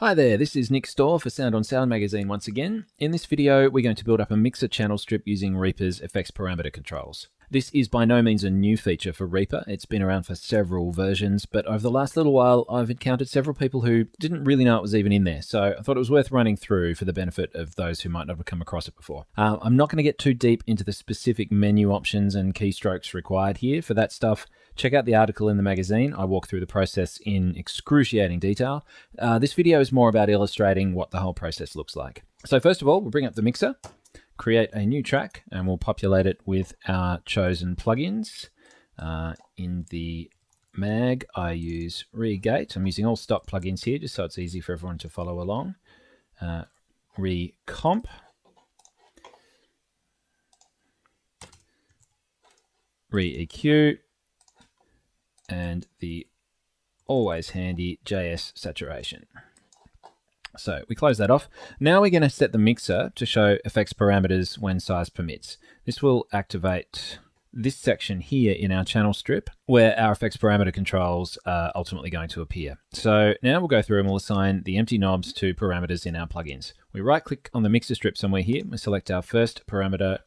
Hi there, this is Nick Storr for Sound on Sound magazine once again. In this video, we're going to build up a mixer channel strip using Reaper's effects parameter controls. This is by no means a new feature for Reaper. It's been around for several versions, but over the last little while, I've encountered several people who didn't really know it was even in there. So I thought it was worth running through for the benefit of those who might not have come across it before. I'm not going to get too deep into the specific menu options and keystrokes required here. For that stuff, check out the article in the magazine. I walk through the process in excruciating detail. This video is more about illustrating what the whole process looks like. So first of all, we'll bring up the mixer, create a new track, and we'll populate it with our chosen plugins. In the mag, I use Regate. I'm using all stock plugins here just so it's easy for everyone to follow along. Recomp. Re-EQ. And the always handy JS saturation. So we close that off. Now we're going to set the mixer to show effects parameters when size permits. This will activate this section here in our channel strip where our effects parameter controls are ultimately going to appear. So now we'll go through and we'll assign the empty knobs to parameters in our plugins. We right click on the mixer strip somewhere here. We select our first parameter,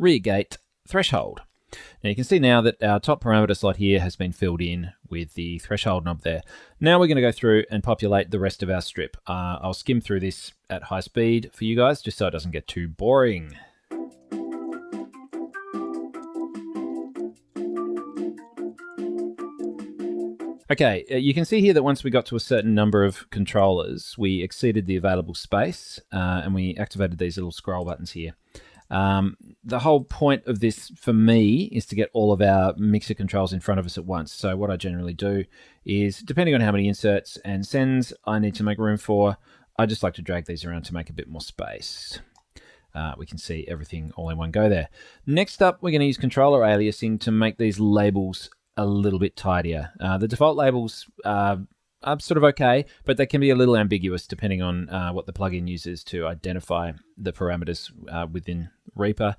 Regate Threshold. Now you can see now that our top parameter slot here has been filled in with the threshold knob there. Now we're going to go through and populate the rest of our strip. I'll skim through this at high speed for you guys just so it doesn't get too boring. Okay, you can see here that once we got to a certain number of controllers, we exceeded the available space and we activated these little scroll buttons here. The whole point of this for me is to get all of our mixer controls in front of us at once. So what I generally do is, depending on how many inserts and sends I need to make room for, I just like to drag these around to make a bit more space. We can see everything all in one go there. Next up, we're going to use controller aliasing to make these labels a little bit tidier. The default labels are sort of okay, but they can be a little ambiguous depending on what the plugin uses to identify the parameters within Reaper.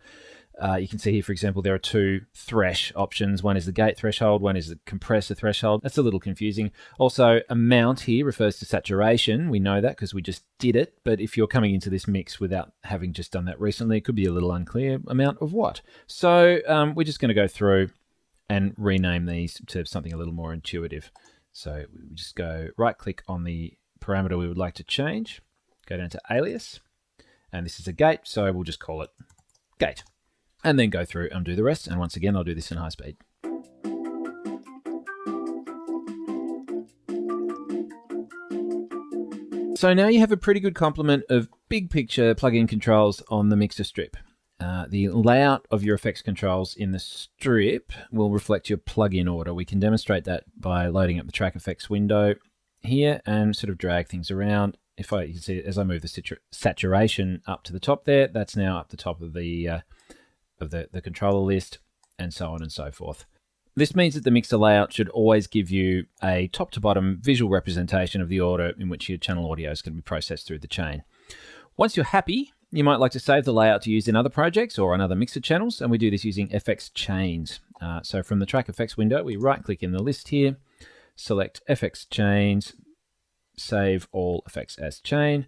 You can see here, for example, there are two thresh options. One is the gate threshold, one is the compressor threshold. That's a little confusing. Also, amount here refers to saturation. We know that because we just did it, but if you're coming into this mix without having just done that recently, it could be a little unclear. Amount of what? So we're just going to go through and rename these to something a little more intuitive. So we just go right click on the parameter we would like to change, go down to alias, and this is a gate, so we'll just call it gate. And then go through and do the rest, and once again I'll do this in high speed. So now you have a pretty good complement of big picture plugin controls on the mixer strip. The layout of your effects controls in the strip will reflect your plugin order. We can demonstrate that by loading up the track effects window here and sort of drag things around. You can see as I move the saturation up to the top there, that's now up the top of the controller list, and so on and so forth. This means that the mixer layout should always give you a top to bottom visual representation of the order in which your channel audio is going to be processed through the chain. Once you're happy, you might like to save the layout to use in other projects or on other mixer channels, and we do this using FX chains. So from the track effects window, we right click in the list here, select FX chains, save all effects as chain,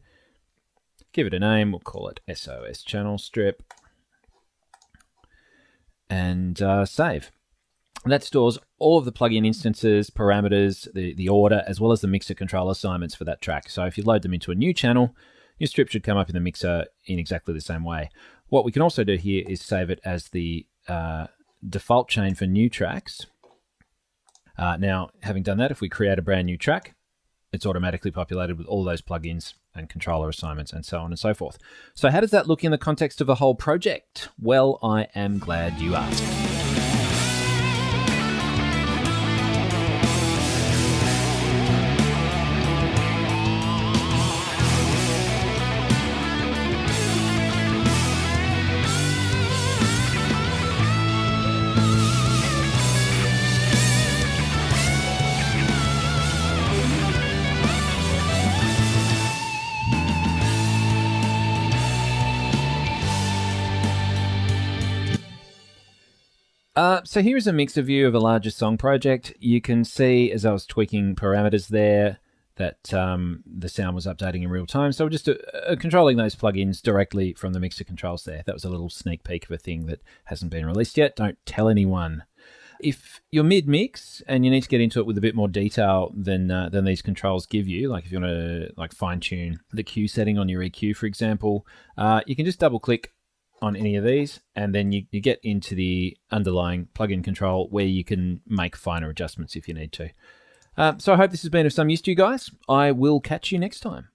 give it a name, we'll call it SOS channel strip, and save. And that stores all of the plugin instances, parameters, the order, as well as the mixer control assignments for that track. So if you load them into a new channel, your strip should come up in the mixer in exactly the same way. What we can also do here is save it as the default chain for new tracks. Now, having done that, if we create a brand new track, it's automatically populated with all those plugins and controller assignments and so on and so forth. So how does that look in the context of a whole project? Well, I am glad you asked. So here is a mixer view of a larger song project. You can see as I was tweaking parameters there that the sound was updating in real time. So we're just controlling those plugins directly from the mixer controls there. That was a little sneak peek of a thing that hasn't been released yet. Don't tell anyone. If you're mid-mix and you need to get into it with a bit more detail than these controls give you, like if you want to fine-tune the Q setting on your EQ, for example, you can just double-click on any of these, and then you get into the underlying plugin control where you can make finer adjustments if you need to. So I hope this has been of some use to you guys. I will catch you next time.